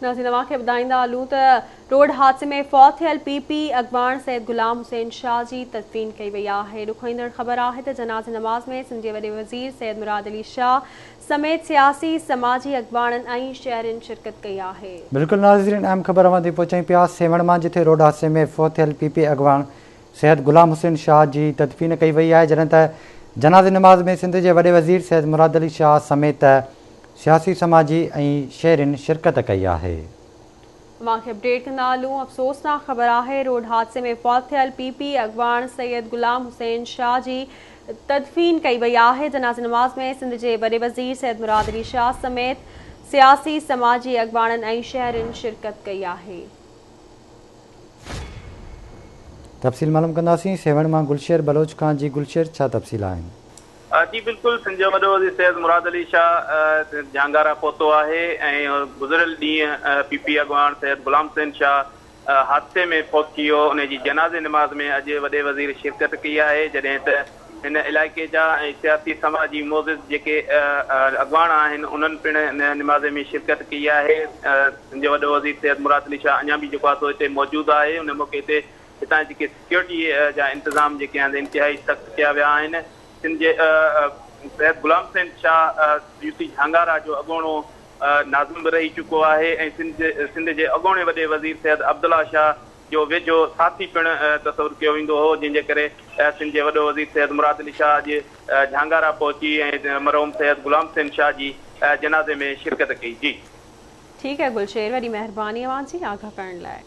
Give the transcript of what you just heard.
नाज़रीन तव्हांखे ॿुधाईंदा हलूं त रोड हादसे में फौत थियल पीपी अॻवान सैयद गुलाम हुसैन शाह जी तदफ़ीन कई वई आहे। ॾुखोईंदड़ ख़बर आहे त जनाज़े नमाज़ में सिंध जे वॾे वज़ीर सैयद मुराद अली शाह समेत सियासी समाजी अॻवाननि ऐं शहरियुनि शिरकत कई आहे। बिल्कुलु नाज़रीन, अहम ख़बर अवां पहुचाई पिया सेवण मां, जिथे रोड हादसे में फौत थियल पीपी अॻवान सैयद गुलाम हुसैन शाह जी तदफ़ीन कई वई आहे, जॾहिं त जनाज़े नमाज़ में सिंध जे वॾे वज़ीर सैयद मुराद अली शाह समेत सियासी समाजी ऐं शहरियुनि शिरकत कई आहे। तव्हांखे अपडेट कंदा हलूं। अफ़सोसनाक ख़बर आहे, रोड हादसे में फौत थियल पीपी अॻवान सैयद गुलाम हुसैन शाह जी तदफ़ीन कई वई आहे। जनाज़े नमाज़ में सिंध जे वॾे वज़ीर सैयद मुराद अली शाह समेत सियासी समाजी अॻवाननि ऐं शहरियुनि शिरकत कई आहे। तफ़सील मालूम कंदासीं सेवण मां गुलशेर बलोच खां। जी गुलशेर, छा तफ़सील आहिनि? जी बिल्कुलु, सिंध जो वॾो वज़ीर सैयद मुराद अली शाह झांगारा पहुतो आहे ऐं गुज़िरियल ॾींहुं पीपी अॻवान सैयद गुलाम हुसैन शाह हादसे में फौत थी वियो। उन जी जनाज़े नमाज़ में अॼु वॾे वज़ीर शिरकत कई आहे, जॾहिं त हिन इलाइक़े जा ऐं सियासी समाजी मोज़िज़ जेके अॻवान आहिनि उन्हनि पिणु हिन नमाज़े में शिरकत कई आहे। सिंध जो वॾो वज़ीर सैयद मुराद अली शाह अञा बि जेको आहे सो हिते मौजूदु आहे। उन मौक़े ते हितां जेके सिक्योरिटी जा इंतज़ाम जेके आहिनि इंतिहाई सख़्तु कया विया आहिनि। सिंध जे सैयद गुलाम हुसैन शाह यूसी झांगारा जो अॻूणो नाज़िम बि रही चुको आहे ऐं सिंध जे अॻूणे वॾे वज़ीर सैयद अब्दुल्ला शाह जो वेझो साथी पिणु तसवुरु कयो वेंदो हो, जंहिंजे करे सिंध जे वॾो वज़ीर सैयद मुराद अली शाह अॼु झांगारा पहुची ऐं मरहूम सैयद गुलाम हुसैन शाह जी जनाज़े में शिरकत कई। जी ठीकु है गुलशेर, वॾी महिरबानी अवां जी आगाह करण लाइ।